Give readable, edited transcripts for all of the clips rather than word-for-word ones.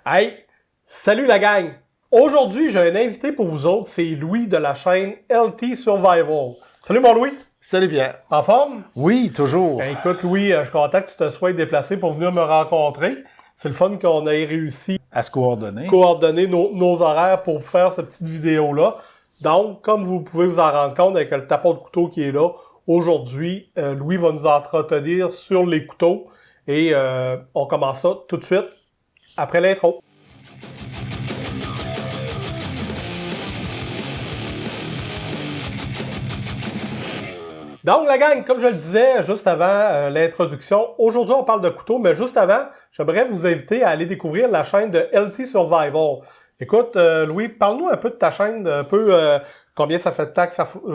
Hey, salut la gang! Aujourd'hui, j'ai un invité pour vous autres, c'est Louis de la chaîne LT Survival. Salut mon Louis! Salut Pierre. En forme? Oui, toujours. Ben, écoute Louis, je suis content que tu te sois déplacé pour venir me rencontrer. C'est le fun qu'on ait réussi À se coordonner. à coordonner nos horaires pour faire cette petite vidéo-là. Donc, comme vous pouvez vous en rendre compte avec le tapon de couteau qui est là, aujourd'hui, Louis va nous entretenir sur les couteaux et on commence ça tout de suite après l'intro. Donc, la gang, comme je le disais juste avant l'introduction, aujourd'hui, on parle de couteaux, mais juste avant, j'aimerais vous inviter à aller découvrir la chaîne de LT Survival. Écoute, Louis, parle-nous un peu de ta chaîne, un peu combien ça fait de temps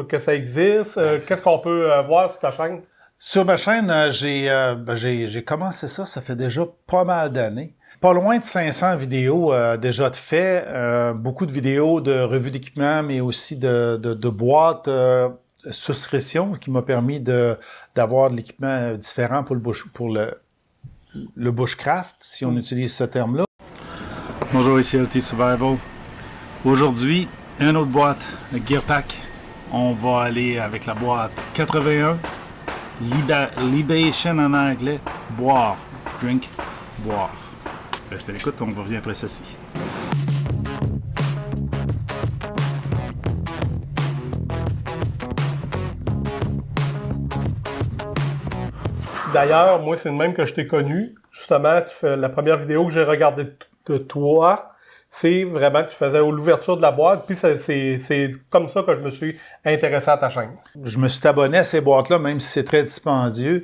que ça existe, qu'est-ce qu'on peut voir sur ta chaîne? Sur ma chaîne, j'ai commencé ça fait déjà pas mal d'années. Pas loin de 500 vidéos déjà de fait, beaucoup de vidéos de revues d'équipement, mais aussi de boîtes souscription qui m'a permis d'avoir de l'équipement différent pour le bushcraft, si on utilise ce terme-là. Bonjour, ici LT Survival. Aujourd'hui, une autre boîte, le Gear Pack. On va aller avec la boîte 81, Libation en anglais, boire, drink, boire. Restez à l'écoute, on revient après ceci. D'ailleurs, moi, c'est le même que je t'ai connu. Justement, la première vidéo que j'ai regardée de toi, c'est vraiment que tu faisais l'ouverture de la boîte, puis c'est comme ça que je me suis intéressé à ta chaîne. Je me suis abonné à ces boîtes-là, même si c'est très dispendieux,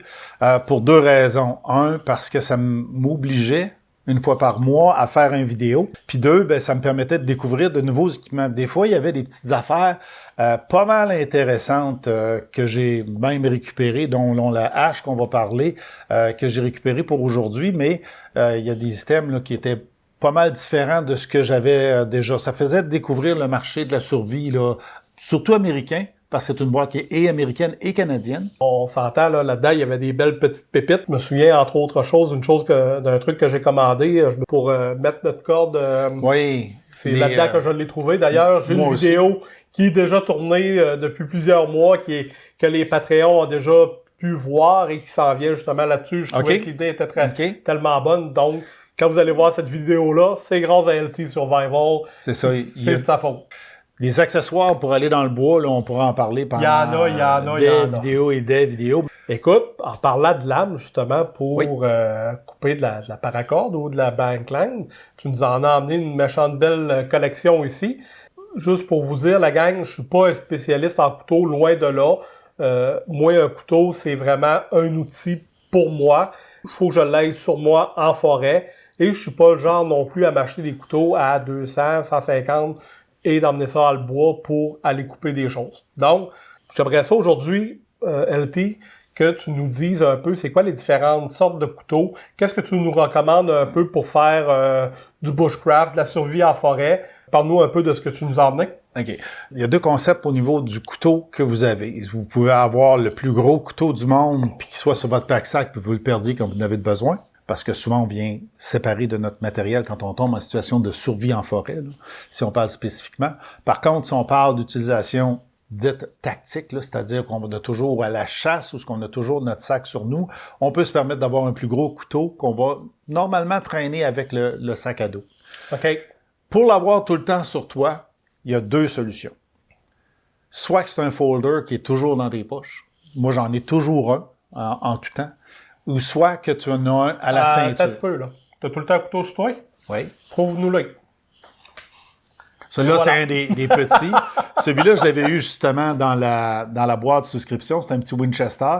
pour deux raisons. Un, parce que ça m'obligeait, une fois par mois, à faire une vidéo. Puis deux, ben, ça me permettait de découvrir de nouveaux équipements. Des fois, il y avait des petites affaires pas mal intéressantes que j'ai même récupérées, dont la hache qu'on va parler, que j'ai récupérée pour aujourd'hui, mais il y a des items là, qui étaient pas mal différents de ce que j'avais déjà. Ça faisait découvrir le marché de la survie, là, surtout américain, parce que c'est une boîte qui est américaine et canadienne. On s'entend, là-dedans, il y avait des belles petites pépites. Je me souviens, entre autres choses, d'un truc que j'ai commandé pour mettre notre corde. Oui. C'est là-dedans que je l'ai trouvé. D'ailleurs, j'ai une vidéo qui est déjà tournée depuis plusieurs mois, que les Patreons ont déjà pu voir et qui s'en vient justement là-dessus. Je trouvais que l'idée était tellement bonne. Donc, quand vous allez voir cette vidéo-là, c'est grâce à LT Survival. C'est ça. C'est sa faute. Les accessoires pour aller dans le bois, là, on pourra en parler pendant il y en a. des vidéos. Écoute, en parlant de lame, justement, pour couper de la paracorde ou de la bankline, tu nous en as emmené une méchante belle collection ici. Juste pour vous dire, la gang, je suis pas un spécialiste en couteau, loin de là. Moi, un couteau, c'est vraiment un outil pour moi. Il faut que je l'aille sur moi en forêt. Et je suis pas le genre non plus à m'acheter des couteaux à 200, 150 et d'emmener ça dans le bois pour aller couper des choses. Donc, j'aimerais ça aujourd'hui, LT, que tu nous dises un peu c'est quoi les différentes sortes de couteaux. Qu'est-ce que tu nous recommandes un peu pour faire du bushcraft, de la survie en forêt? Parle-nous un peu de ce que tu nous as emmené. OK. Il y a deux concepts au niveau du couteau que vous avez. Vous pouvez avoir le plus gros couteau du monde, puis qu'il soit sur votre pack-sac, puis vous le perdiez quand vous en avez besoin. Parce que souvent, on vient séparer de notre matériel quand on tombe en situation de survie en forêt, là, si on parle spécifiquement. Par contre, si on parle d'utilisation dite tactique, c'est-à-dire qu'on a toujours à la chasse ou qu'on a toujours notre sac sur nous, on peut se permettre d'avoir un plus gros couteau qu'on va normalement traîner avec le sac à dos. OK. Pour l'avoir tout le temps sur toi, il y a deux solutions. Soit que c'est un folder qui est toujours dans tes poches. Moi, j'en ai toujours un en tout temps. Ou soit que tu en as un à la ceinture. Attends un petit peu, là. Tu as tout le temps un couteau sur toi? Oui. Prouve-nous-le. Celui-là, c'est un des petits. Celui-là, je l'avais eu justement dans la boîte de souscription. C'est un petit Winchester.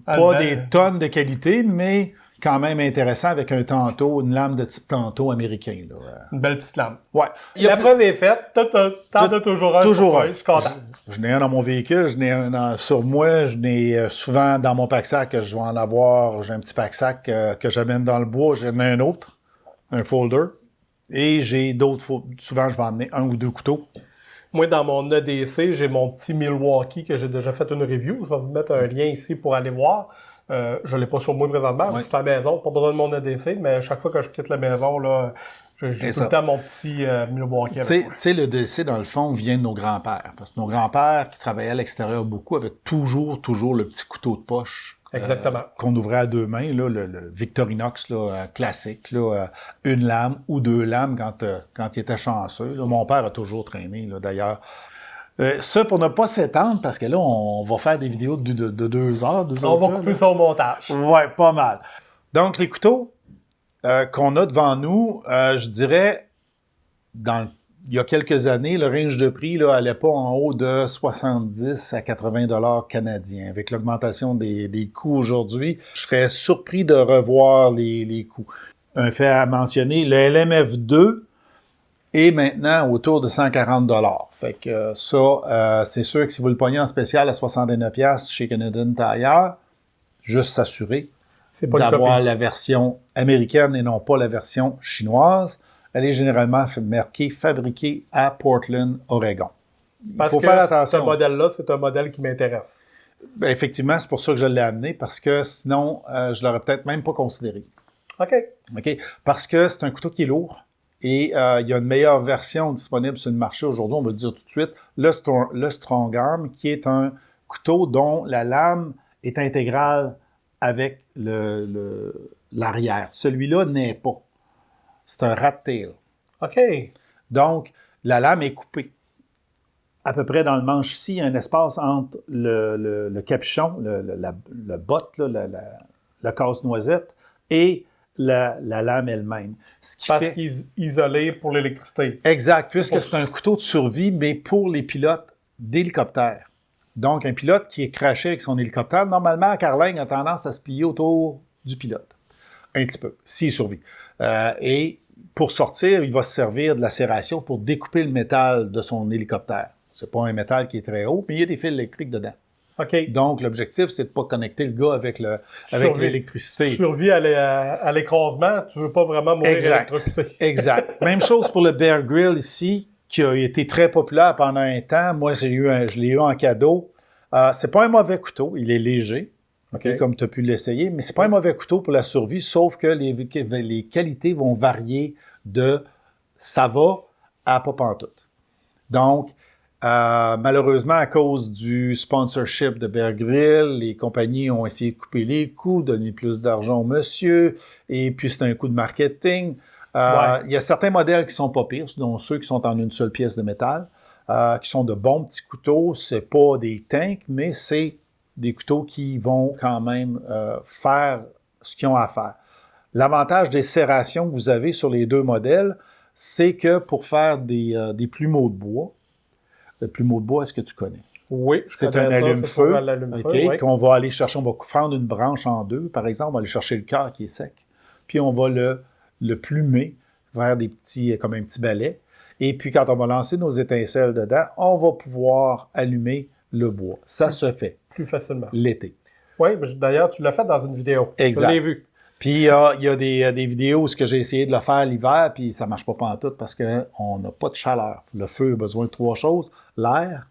Pas des tonnes de qualité, mais quand même intéressant avec un tanto, une lame de type tanto américain. Là. Une belle petite lame. Ouais. La preuve est faite. T'en as toujours un. Toujours un. Je suis content. Je n'ai un dans mon véhicule, je n'ai un sur moi, je n'ai souvent dans mon pack-sac, je vais en avoir, j'ai un petit pack-sac que j'amène dans le bois, j'en ai un autre, un folder, et j'ai d'autres, souvent je vais emmener un ou deux couteaux. Moi, dans mon EDC, j'ai mon petit Milwaukee que j'ai déjà fait une review. Je vais vous mettre un lien ici pour aller voir. Je l'ai pas sur moi présentement, je suis à la maison, pas besoin de mon EDC, mais chaque fois que je quitte la maison, là, J'ai tout le temps mon petit Milwaukee Tu avec moi. sais, le DC, dans le fond, vient de nos grands-pères. Parce que nos grands-pères, qui travaillaient à l'extérieur beaucoup, avaient toujours le petit couteau de poche. Exactement. Qu'on ouvrait à deux mains, là, le Victorinox là, classique, là, une lame ou deux lames quand il était chanceux. Là. Mon père a toujours traîné, là, d'ailleurs. Ça, pour ne pas s'étendre, parce que là, on va faire des vidéos de 2 heures. On va couper ça au montage. Ouais, pas mal. Donc, les couteaux qu'on a devant nous, je dirais, il y a quelques années, le range de prix là, allait pas en haut de 70 à 80 $ canadiens. Avec l'augmentation des coûts aujourd'hui, je serais surpris de revoir les coûts. Un fait à mentionner, le LMF2 est maintenant autour de 140 $. Fait que ça, c'est sûr que si vous le pognez en spécial à 69$ chez Canadian Tire, juste s'assurer d'avoir la version américaine et non pas la version chinoise. Elle est généralement marquée « Fabriquée à Portland, Oregon ». Il faut faire attention. Ce modèle-là, c'est un modèle qui m'intéresse. Ben, effectivement, c'est pour ça que je l'ai amené, parce que sinon, je l'aurais peut-être même pas considéré. OK. Parce que c'est un couteau qui est lourd et il y a une meilleure version disponible sur le marché aujourd'hui, on va le dire tout de suite, le Strong Arm, qui est un couteau dont la lame est intégrale avec l'arrière. Celui-là n'est pas. C'est un rat tail. OK. Donc, la lame est coupée. À peu près dans le manche ici, il y a un espace entre le capuchon, le botte, le casse-noisette, et la lame elle-même. Parce qu'il est isolé pour l'électricité. Exact, puisque c'est un couteau de survie, mais pour les pilotes d'hélicoptère. Donc, un pilote qui est crashé avec son hélicoptère, normalement, la carlingue a tendance à se plier autour du pilote. Un petit peu, s'il survit. Et pour sortir, il va se servir de la serration pour découper le métal de son hélicoptère. C'est pas un métal qui est très haut, mais il y a des fils électriques dedans. OK. Donc, l'objectif, c'est de ne pas connecter le gars avec l'électricité. Si tu survis à l'écrasement, tu veux pas vraiment mourir électrocuté. Exact. Même chose pour le Bear Grylls ici, qui a été très populaire pendant un temps. Moi, je l'ai eu en cadeau. C'est pas un mauvais couteau, il est léger. Okay. Comme tu as pu l'essayer, mais c'est pas un mauvais couteau pour la survie, sauf que les qualités vont varier de ça va à pas pantoute. Donc, malheureusement, à cause du sponsorship de Bear Grylls, les compagnies ont essayé de couper les coûts, donner plus d'argent au monsieur, et puis c'est un coup de marketing. Il y a certains modèles qui sont pas pires, dont ceux qui sont en une seule pièce de métal, qui sont de bons petits couteaux. C'est pas des tanks, mais c'est des couteaux qui vont quand même faire ce qu'ils ont à faire. L'avantage des serrations que vous avez sur les deux modèles, c'est que pour faire des plumeaux de bois, le plumeau de bois, est-ce que tu connais? Oui, c'est un allume-feu, oui. Qu'on va aller chercher, on va fendre une branche en deux, par exemple, on va aller chercher le cœur qui est sec, puis on va le plumer vers comme un petit balai, et puis quand on va lancer nos étincelles dedans, on va pouvoir allumer le bois. Ça se fait. Plus facilement. L'été. Oui, d'ailleurs, tu l'as fait dans une vidéo. Exact. Je l'ai vu. Puis il y a des vidéos où j'ai essayé de le faire l'hiver, puis ça ne marche pas pantoute parce qu'on n'a pas de chaleur. Le feu a besoin de 3 choses, l'air,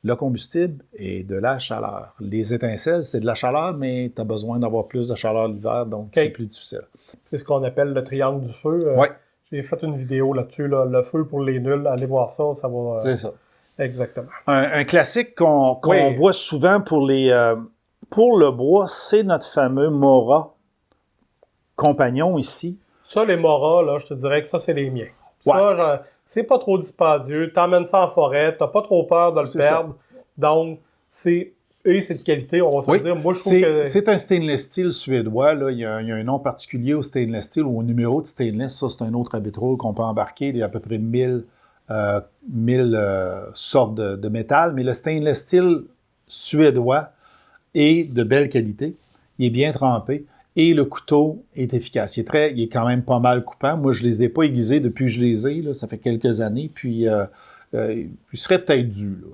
le combustible et de la chaleur. Les étincelles, c'est de la chaleur, mais tu as besoin d'avoir plus de chaleur l'hiver, donc c'est plus difficile. C'est ce qu'on appelle le triangle du feu. Oui. J'ai fait une vidéo là-dessus, là, le feu pour les nuls. Allez voir ça, ça va... C'est ça. Exactement. Un classique qu'on voit souvent pour le bois, c'est notre fameux Mora compagnon ici. Ça, les Mora, là, je te dirais que ça, c'est les miens. Ouais. Ça, c'est pas trop dispendieux. T'emmènes ça en forêt, t'as pas trop peur de le perdre. Ça. Donc, c'est de qualité, on va se dire. Moi, je trouve que... C'est un stainless steel suédois. Là. Il y a un nom particulier au stainless steel ou au numéro de stainless. Ça, c'est un autre arbitrage qu'on peut embarquer. Il y a à peu près 1000 sortes de métal, mais le stainless steel suédois est de belle qualité, il est bien trempé et le couteau est efficace. Il est quand même pas mal coupant. Moi, je les ai pas aiguisés depuis que je les ai, là, ça fait quelques années, puis ils seraient peut-être dus, là,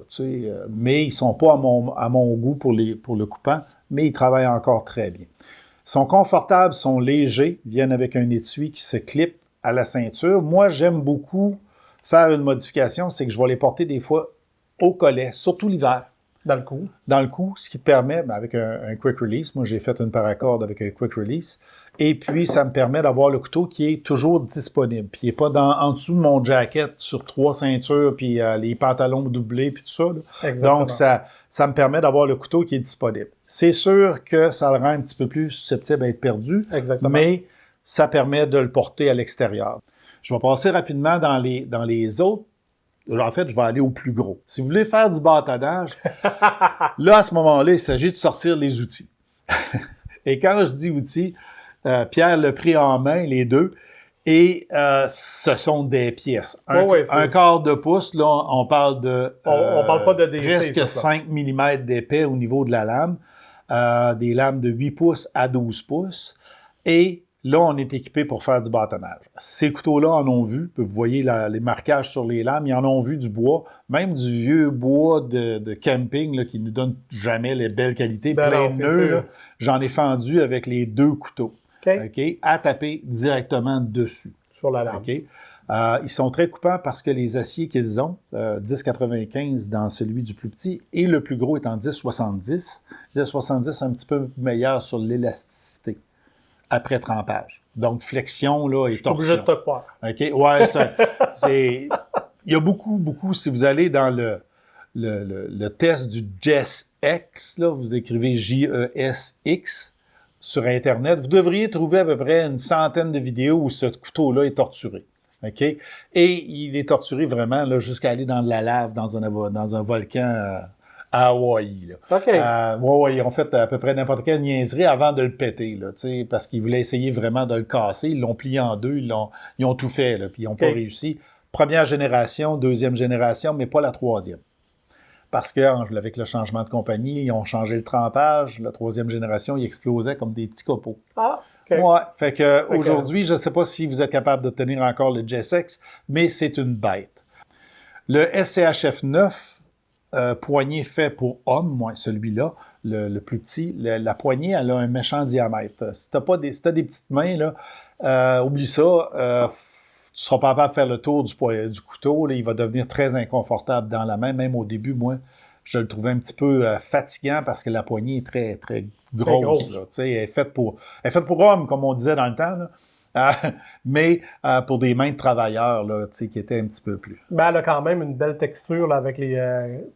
mais ils sont pas à mon goût pour le coupant, mais ils travaillent encore très bien. Ils sont confortables, sont légers, viennent avec un étui qui se clip à la ceinture. Moi, j'aime beaucoup faire une modification, c'est que je vais les porter des fois au collet, surtout l'hiver. Dans le coup. Dans le coup, ce qui te permet, avec un quick release, moi j'ai fait une paracorde avec un quick release, et puis ça me permet d'avoir le couteau qui est toujours disponible, puis il n'est pas en dessous de mon jacket sur 3 ceintures, puis les pantalons doublés, puis tout ça. Là. Donc ça me permet d'avoir le couteau qui est disponible. C'est sûr que ça le rend un petit peu plus susceptible à être perdu, mais ça permet de le porter à l'extérieur. Je vais passer rapidement dans les autres. En fait, je vais aller au plus gros. Si vous voulez faire du bâtonnage, là, à ce moment-là, il s'agit de sortir les outils. Et quand je dis outils, Pierre l'a pris en main, les deux, et ce sont des pièces. Un quart de pouce, là, on parle de... on parle pas de DC, presque 5 mm d'épais au niveau de la lame. Des lames de 8 pouces à 12 pouces. Et là, on est équipé pour faire du bâtonnage. Ces couteaux-là en ont vu. Vous voyez les marquages sur les lames. Ils en ont vu du bois, même du vieux bois de camping là, qui nous donne jamais les belles qualités. Plein de nœuds. J'en ai fendu avec les deux couteaux. Okay? À taper directement dessus. Sur la lame. Okay? Ils sont très coupants parce que les aciers qu'ils ont, 10,95 dans celui du plus petit et le plus gros est en 10,70. 10,70 un petit peu meilleur sur l'élasticité après trempage. Donc, flexion là, et torsion. Je suis obligé de te croire. OK? Ouais, il y a beaucoup, si vous allez dans le test du JESX, là, vous écrivez JESX sur Internet, vous devriez trouver à peu près une centaine de vidéos où ce couteau-là est torturé. OK? Et il est torturé vraiment là, jusqu'à aller dans de la lave, dans un volcan à Hawaï. Là. OK. Ils ont fait à peu près n'importe quelle niaiserie avant de le péter, là, parce qu'ils voulaient essayer vraiment de le casser. Ils l'ont plié en deux, ils ont tout fait, là, puis ils n'ont pas réussi. Première génération, deuxième génération, mais pas la troisième. Parce que avec le changement de compagnie, ils ont changé le trempage. La troisième génération, il explosait comme des petits copeaux. Ah! Okay. Ouais, fait que aujourd'hui, je ne sais pas si vous êtes capable d'obtenir encore le JESX, mais c'est une bête. Le SCHF 9, poignée fait pour homme, celui-là, le plus petit, la poignée, elle a un méchant diamètre. Si t'as des petites mains, là, oublie ça, tu seras pas capable de faire le tour du couteau, là, il va devenir très inconfortable dans la main. Même au début, moi, je le trouvais un petit peu fatigant parce que la poignée est très, très grosse. Là, elle est faite pour homme, comme on disait dans le temps. Là. Mais pour des mains de travailleurs là, qui étaient un petit peu plus. Ben, elle a quand même une belle texture là, avec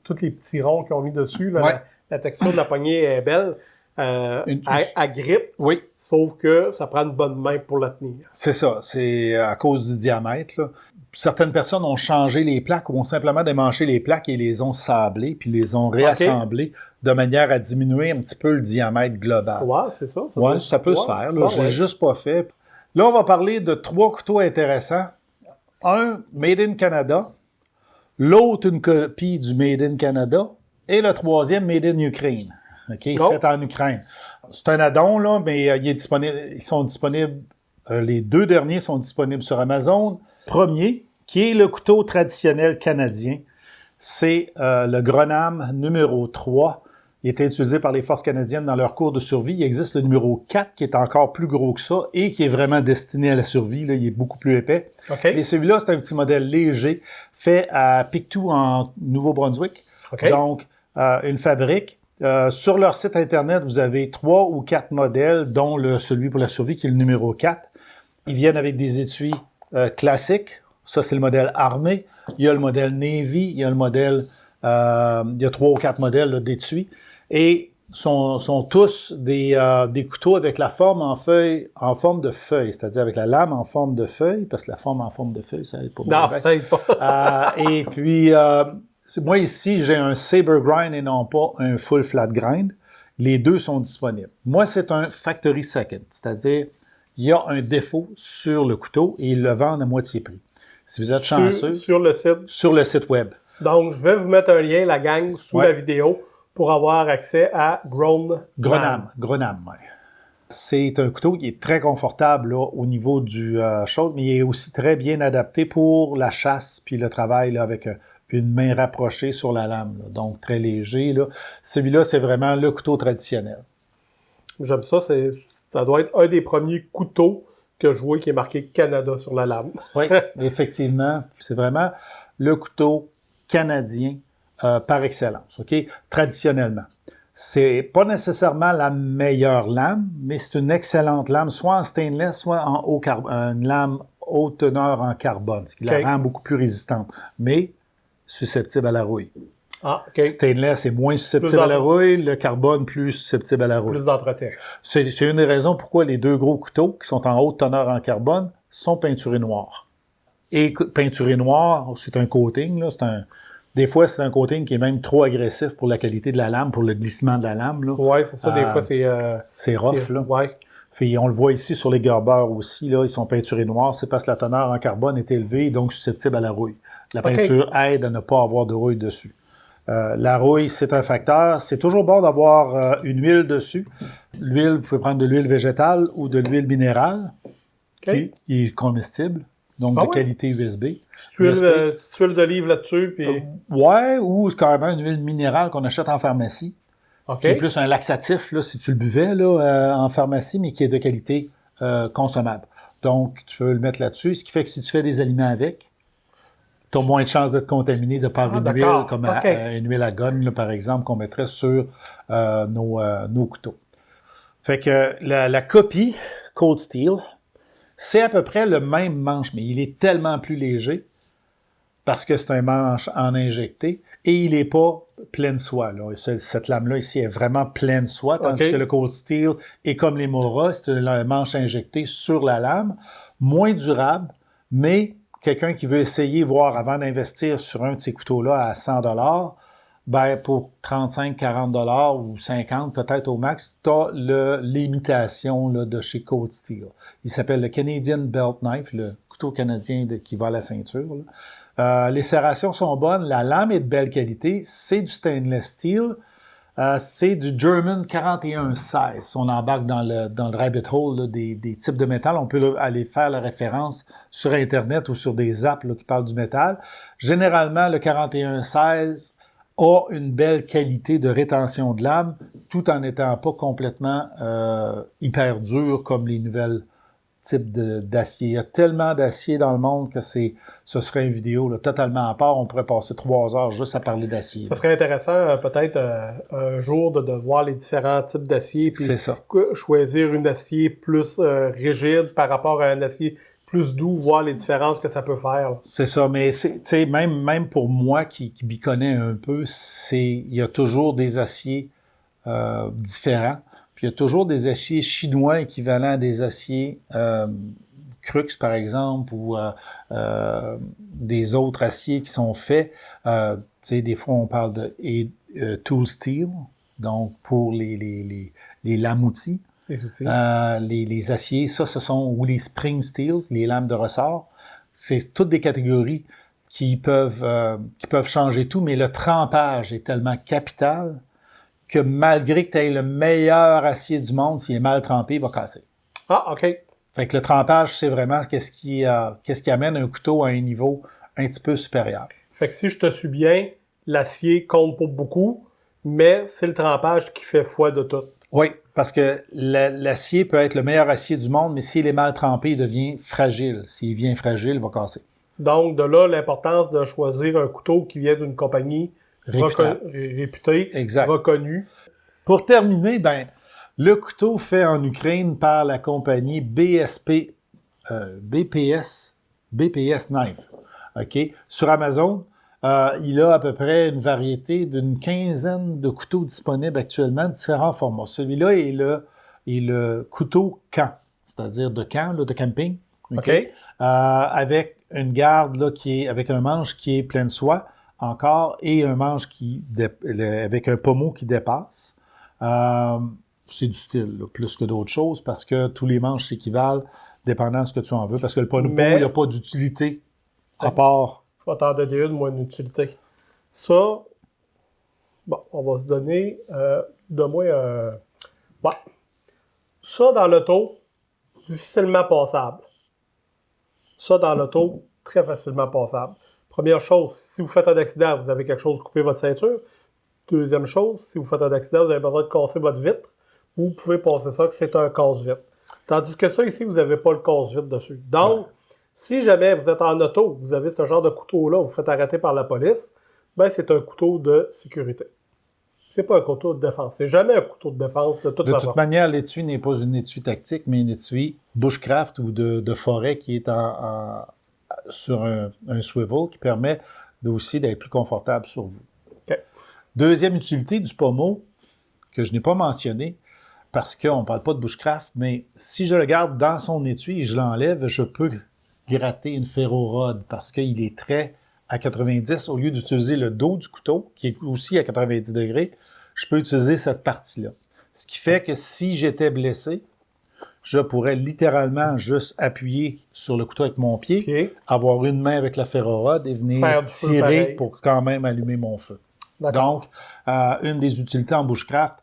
tous les petits ronds qu'ils ont mis dessus. Là, la texture de la poignée est belle. À grippe, sauf que ça prend une bonne main pour la tenir. C'est ça, c'est à cause du diamètre. Là. Certaines personnes ont changé les plaques ou ont simplement démanché les plaques et les ont sablées, puis les ont réassemblées de manière à diminuer un petit peu le diamètre global. Ouais, c'est ça. Ça peut se faire. Là, je l'ai juste pas fait. Là, on va parler de 3 couteaux intéressants. Un, Made in Canada. L'autre, une copie du Made in Canada. Et le troisième, Made in Ukraine. OK, fait en Ukraine. C'est un add-on, là, mais il est disponible. Ils sont disponibles. Les 2 derniers sont disponibles sur Amazon. Premier, qui est le couteau traditionnel canadien, c'est le Grenam numéro 3. Il était utilisé par les forces canadiennes dans leur cours de survie. Il existe le numéro 4 qui est encore plus gros que ça et qui est vraiment destiné à la survie. Là, il est beaucoup plus épais. Et celui-là, c'est un petit modèle léger fait à Pictou en Nouveau-Brunswick. Donc, une fabrique. Sur leur site Internet, vous avez 3 ou 4 modèles, dont celui pour la survie qui est le numéro 4. Ils viennent avec des étuis classiques. Ça, c'est le modèle armé. Il y a le modèle Navy. Il y a le modèle... il y a 3 ou 4 modèles d'étuis. Et sont tous des couteaux avec la forme en forme de feuille, c'est-à-dire avec la lame en forme de feuille, parce que la forme en forme de feuille, ça aide pas. Non, ça aide pas. Et puis, moi ici, j'ai un saber grind et non pas un full flat grind. Les deux sont disponibles. Moi, c'est un factory second, c'est-à-dire il y a un défaut sur le couteau et ils le vendent à moitié prix. Si vous êtes chanceux... Sur le site? Sur le site web. Donc, je vais vous mettre un lien, la gang, sous la vidéo pour avoir accès à Grenam. C'est un couteau qui est très confortable là, au niveau du chose, mais il est aussi très bien adapté pour la chasse puis le travail là, avec une main rapprochée sur la lame. Là, donc, très léger. Là. Celui-là, c'est vraiment le couteau traditionnel. J'aime ça. Ça doit être un des premiers couteaux que je vois qui est marqué Canada sur la lame. Oui, effectivement. C'est vraiment le couteau canadien par excellence, OK? Traditionnellement. C'est pas nécessairement la meilleure lame, mais c'est une excellente lame, soit en stainless, soit en une lame haute teneur en carbone, ce qui la rend beaucoup plus résistante, mais susceptible à la rouille. Ah, OK. Stainless est moins susceptible à la rouille, le carbone plus susceptible à la rouille. Plus d'entretien. C'est une des raisons pourquoi les deux gros couteaux qui sont en haute teneur en carbone sont peinturés noirs. Et peinturé noir, c'est un coating, là, des fois, c'est un coating qui est même trop agressif pour la qualité de la lame, pour le glissement de la lame. Oui, c'est ça. Des fois, c'est rough, là. Ouais. Puis, on le voit ici sur les Gerber aussi, là, ils sont peinturés noirs. C'est parce que la teneur en carbone est élevée, donc susceptible à la rouille. La peinture aide à ne pas avoir de rouille dessus. La rouille, c'est un facteur. C'est toujours bon d'avoir une huile dessus. L'huile, vous pouvez prendre de l'huile végétale ou de l'huile minérale, qui est comestible, donc de qualité USB. Petite huile d'olive là-dessus. Puis... ouais, ou carrément une huile minérale qu'on achète en pharmacie. Qui est plus un laxatif, là, si tu le buvais là, en pharmacie, mais qui est de qualité consommable. Donc, tu peux le mettre là-dessus, ce qui fait que si tu fais des aliments avec, tu as moins de chances d'être contaminé de par une huile, comme une huile à gonne, là, par exemple, qu'on mettrait sur nos couteaux. Fait que la copie Cold Steel, c'est à peu près le même manche, mais il est tellement plus léger parce que c'est un manche en injecté et il n'est pas pleine soie. Là. Cette lame-là ici est vraiment pleine soie, tandis que le Cold Steel est comme les Mora, c'est un manche injecté sur la lame, moins durable, mais quelqu'un qui veut essayer, voir avant d'investir sur un de ces couteaux-là à 100$, ben pour 35-40$ ou 50$ peut-être au max, tu as l'imitation de chez Cold Steel. Il s'appelle le Canadian Belt Knife, le couteau canadien qui va à la ceinture. Les serrations sont bonnes, la lame est de belle qualité, c'est du stainless steel, c'est du German 4116. On embarque dans le rabbit hole là, des types de métal. On peut aller faire la référence sur Internet ou sur des apps là, qui parlent du métal. Généralement, le 4116 a une belle qualité de rétention de lame, tout en n'étant pas complètement hyper dur comme les nouvelles types d'acier. Il y a tellement d'acier dans le monde que ce serait une vidéo là, totalement à part. On pourrait passer 3 heures juste à parler d'acier. Ça serait intéressant peut-être un jour de voir les différents types d'acier puis choisir une acier plus rigide par rapport à un acier plus doux, voir les différences que ça peut faire. C'est ça, mais même pour moi qui m'y connais un peu, il y a toujours des aciers différents. Puis il y a toujours des aciers chinois équivalents à des aciers Crux, par exemple, ou des autres aciers qui sont faits. Des fois, on parle de tool steel, donc pour les lames-outils. Les aciers, ce sont ou les spring steel, les lames de ressort. C'est toutes des catégories qui peuvent changer tout, mais le trempage est tellement capital que malgré que tu aies le meilleur acier du monde, s'il est mal trempé, il va casser. Ah, OK. Fait que le trempage, c'est vraiment qu'est-ce qui amène un couteau à un niveau un petit peu supérieur. Fait que si je te suis bien, l'acier compte pas beaucoup, mais c'est le trempage qui fait foi de tout. Oui, parce que l'acier peut être le meilleur acier du monde, mais s'il est mal trempé, il devient fragile. S'il devient fragile, il va casser. Donc, de là, l'importance de choisir un couteau qui vient d'une compagnie réputée, reconnue. Pour terminer, le couteau fait en Ukraine par la compagnie BPS Knife. OK? Sur Amazon, il a à peu près une variété d'une quinzaine de couteaux disponibles actuellement, différents formats. Celui-là est le couteau camp, c'est-à-dire de camp, là, de camping. OK? Avec une garde là, avec un manche qui est plein de soie encore et un manche avec un pommeau qui dépasse. C'est du style, là, plus que d'autres choses, parce que tous les manches s'équivalent dépendant de ce que tu en veux, parce que le pommeau, il n'y a pas d'utilité à part. Je vais t'en donner une utilité. Ça, bon, on va se donner de moins un... Bon. Ça, dans l'auto, difficilement passable. Ça, dans l'auto, très facilement passable. Première chose, si vous faites un accident, vous avez quelque chose, coupez votre ceinture. Deuxième chose, si vous faites un accident, vous avez besoin de casser votre vitre. Vous pouvez passer ça, que c'est un casse-vitre. Tandis que ça, ici, vous n'avez pas le casse-vitre dessus. Donc, si jamais vous êtes en auto, vous avez ce genre de couteau-là, vous faites arrêter par la police, ben c'est un couteau de sécurité. C'est pas un couteau de défense. C'est jamais un couteau de défense de toute façon. De toute manière, l'étui n'est pas une étui tactique, mais une étui bushcraft ou de forêt qui est sur un swivel qui permet aussi d'être plus confortable sur vous. Okay. Deuxième utilité du pommeau, que je n'ai pas mentionné, parce qu'on ne parle pas de bushcraft, mais si je le garde dans son étui et je l'enlève, je peux gratter une ferrorod parce qu'il est très à 90, au lieu d'utiliser le dos du couteau, qui est aussi à 90 degrés, je peux utiliser cette partie-là. Ce qui fait que si j'étais blessé, je pourrais littéralement juste appuyer sur le couteau avec mon pied, avoir une main avec la ferrorod et venir tirer pour quand même allumer mon feu. Donc, une des utilités en bushcraft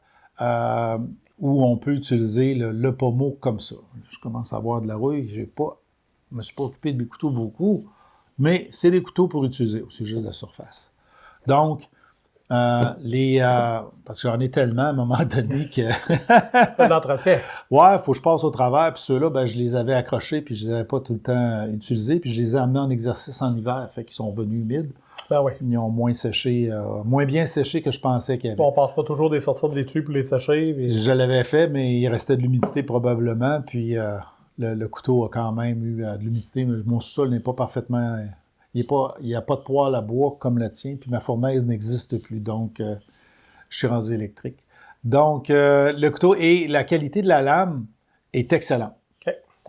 où on peut utiliser le pommeau comme ça. Je commence à avoir de la rouille, je me suis pas occupé de mes couteaux beaucoup, mais c'est des couteaux pour utiliser, c'est juste la surface. Donc, parce que j'en ai tellement à un moment donné que... L'entretien. Ouais, il faut que je passe au travers, puis ceux-là, ben, je les avais accrochés, puis je les avais pas tout le temps utilisés, puis je les ai amenés en exercice en hiver, fait qu'ils sont venus humides. Ben oui. Ils ont moins séché, moins bien séché que je pensais qu'il y avait. On passe pas toujours des sorties de l'étui pour les sécher. Mais... Je l'avais fait, mais il restait de l'humidité probablement, puis le couteau a quand même eu de l'humidité. Mon sol n'est pas parfaitement... Il n'y a pas de poêle à bois comme le tien, puis ma fournaise n'existe plus, donc je suis rendu électrique. Donc, le couteau et la qualité de la lame est excellente.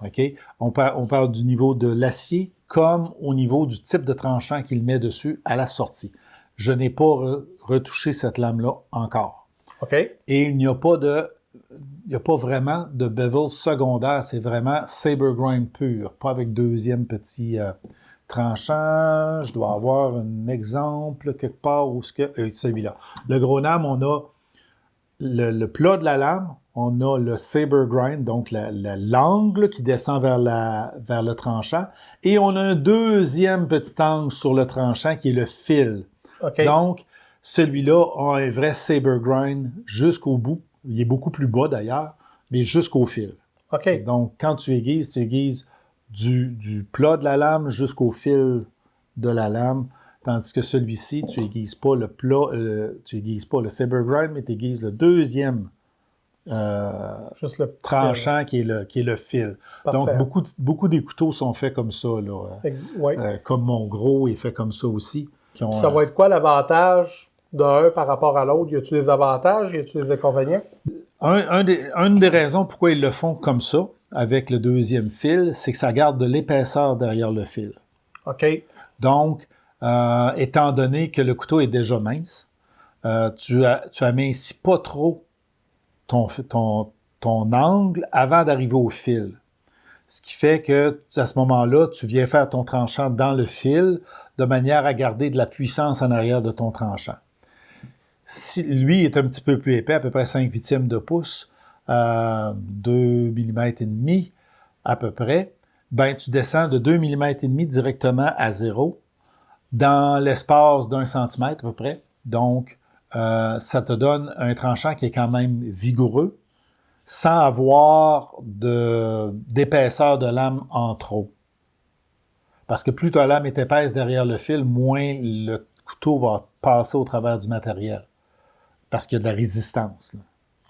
OK? On parle du niveau de l'acier comme au niveau du type de tranchant qu'il met dessus à la sortie. Je n'ai pas retouché cette lame-là encore. OK. Et il n'y a pas vraiment de bevel secondaire, c'est vraiment saber grind pur, pas avec deuxième petit tranchant. Je dois avoir un exemple quelque part où celui-là. Le gros lame, on a le plat de la lame, on a le saber grind, donc l'angle qui descend vers le tranchant, et on a un deuxième petit angle sur le tranchant qui est le fil. Okay. Donc, celui-là a un vrai saber grind jusqu'au bout. Il est beaucoup plus bas d'ailleurs, mais jusqu'au fil. Okay. Donc, quand tu aiguises du plat de la lame jusqu'au fil de la lame, tandis que celui-ci, tu aiguises pas le plat, tu aiguises pas le saber grind, mais tu aiguises le deuxième juste le tranchant qui est le fil. Parfait. Donc, beaucoup des couteaux sont faits comme ça. Là. Ouais. Comme mon gros est fait comme ça aussi. Ça va être quoi l'avantage d'un par rapport à l'autre? Y a-t-il des avantages? Y a-t-il des inconvénients? Une des raisons pourquoi ils le font comme ça, avec le deuxième fil, c'est que ça garde de l'épaisseur derrière le fil. OK. Donc, étant donné que le couteau est déjà mince, tu amincis pas trop ton angle avant d'arriver au fil. Ce qui fait que, à ce moment-là, tu viens faire ton tranchant dans le fil de manière à garder de la puissance en arrière de ton tranchant. Si lui est un petit peu plus épais, à peu près 5/8 de pouce, 2 mm et demi à peu près, ben tu descends de 2 mm et demi directement à 0 dans l'espace d'1 cm à peu près. Donc, ça te donne un tranchant qui est quand même vigoureux, sans avoir d'épaisseur de lame en trop. Parce que plus ta lame est épaisse derrière le fil, moins le couteau va passer au travers du matériel. Parce qu'il y a de la résistance. Là.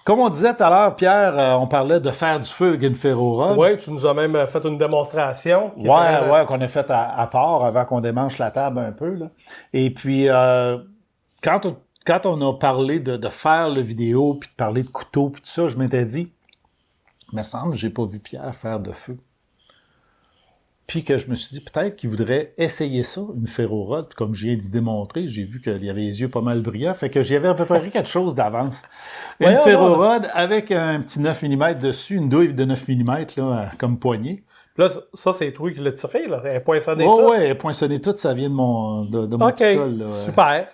Comme on disait tout à l'heure, Pierre, on parlait de faire du feu avec une ferrorod. Oui, tu nous as même fait une démonstration. Ouais, qu'on a fait à part avant qu'on démanche la table un peu. Là. Et puis, quand on a parlé de faire le vidéo, puis de parler de couteau, puis tout ça, je m'étais dit, il me semble que j'ai pas vu Pierre faire de feu. Puis que je me suis dit, peut-être qu'il voudrait essayer ça, une ferrorod. Comme je viens d'y démontrer, j'ai vu qu'il avait les yeux pas mal brillants. Fait que j'y avais préparé quelque chose d'avance. Une ferrorod avec un petit 9 mm dessus, une douille de 9 mm là, comme poignée. Là, ça, c'est toi qui l'as tiré, là. Elle est poinçonnée toute. toute. Oui, elle est poinçonnée toute. Ça vient de mon pistolet. Là. Super.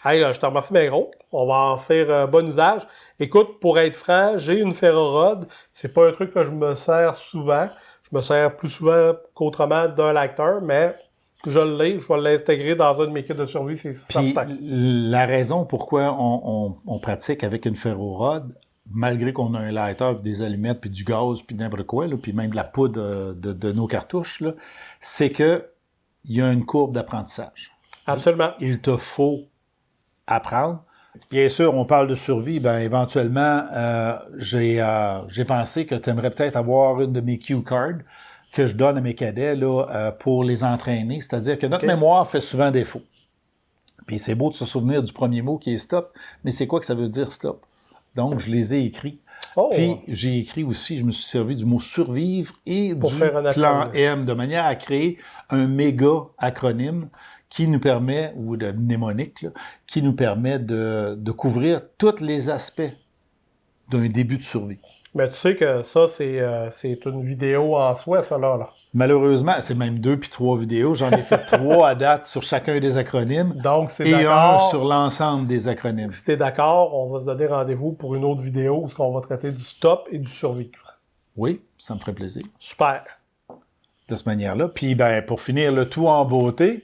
Hey, je te remercie bien gros. On va en faire bon usage. Écoute, pour être franc, j'ai une ferrorod. C'est pas un truc que je me sers souvent. Je me sers plus souvent qu'autrement d'un lecteur, mais je l'ai. Je vais l'intégrer dans un de mes kits de survie, c'est certain. La raison pourquoi on pratique avec une ferrorod, malgré qu'on a un lighter, puis des allumettes, puis du gaz, puis n'importe quoi, là, puis même de la poudre de nos cartouches, c'est que il y a une courbe d'apprentissage. Absolument. Il te faut apprendre. Bien sûr, on parle de survie. Ben éventuellement, j'ai pensé que tu aimerais peut-être avoir une de mes cue cards que je donne à mes cadets là, pour les entraîner. C'est-à-dire que notre mémoire fait souvent défaut. Puis c'est beau de se souvenir du premier mot qui est stop, mais c'est quoi que ça veut dire stop? Donc, je les ai écrits. Oh. Puis j'ai écrit aussi, je me suis servi du mot survivre et Pour du faire un plan acronyme. M, de manière à créer un méga acronyme qui nous permet, ou de mnémonique, là, qui nous permet de couvrir tous les aspects d'un début de survie. Mais tu sais que ça, c'est une vidéo en soi, ça, là. Malheureusement, c'est même 2 puis 3 vidéos. J'en ai fait 3 à date sur chacun des acronymes. Donc, c'est et d'accord. un sur l'ensemble des acronymes. Si t'es d'accord, on va se donner rendez-vous pour une autre vidéo où on va traiter du stop et du survivre. Oui, ça me ferait plaisir. Super. De cette manière-là. Puis, ben, pour finir le tout en beauté,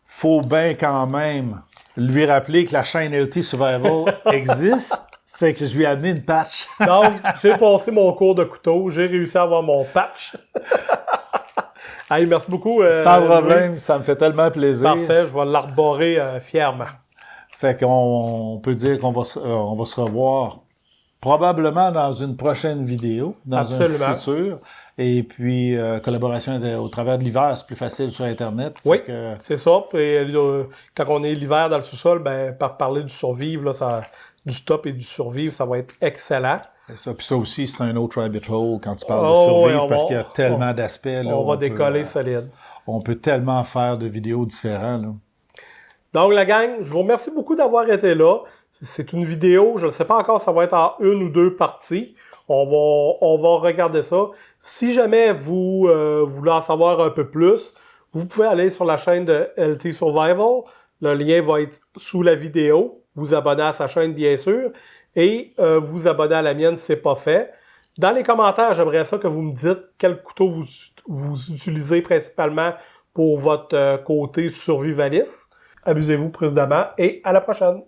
faut bien quand même lui rappeler que la chaîne LT Survival existe. Fait que je lui ai amené une patch. Donc, j'ai passé mon cours de couteau, j'ai réussi à avoir mon patch. Hey, merci beaucoup. Sans problème, Louis. ça me fait tellement plaisir. Parfait, je vais l'arborer fièrement. Fait qu'on peut dire qu'on va se revoir probablement dans une prochaine vidéo, dans Absolument. un futur. Et puis, collaboration au travers de l'hiver, c'est plus facile sur Internet. Oui, Fait que, c'est ça. Puis, quand on est l'hiver dans le sous-sol, ben, par parler du survivre, là, du stop et du survivre, ça va être excellent. ça, puis ça aussi, c'est un autre rabbit hole quand tu parles de Oh, survivre, oui, parce qu'il y a tellement d'aspects. Là, On va peut, décoller solide. On peut tellement faire de vidéos différentes. Là. Donc, la gang, je vous remercie beaucoup d'avoir été là. C'est une vidéo, je ne sais pas encore, ça va être en 1 ou 2 parties. On va regarder ça. Si jamais vous voulez en savoir un peu plus, vous pouvez aller sur la chaîne de LT Survival. Le lien va être sous la vidéo. Vous abonnez à sa chaîne, bien sûr. Et vous abonnez à la mienne si ce n'est pas fait. Dans les commentaires, j'aimerais ça que vous me dites quel couteau vous utilisez principalement pour votre côté survivaliste. Amusez-vous prudemment et à la prochaine!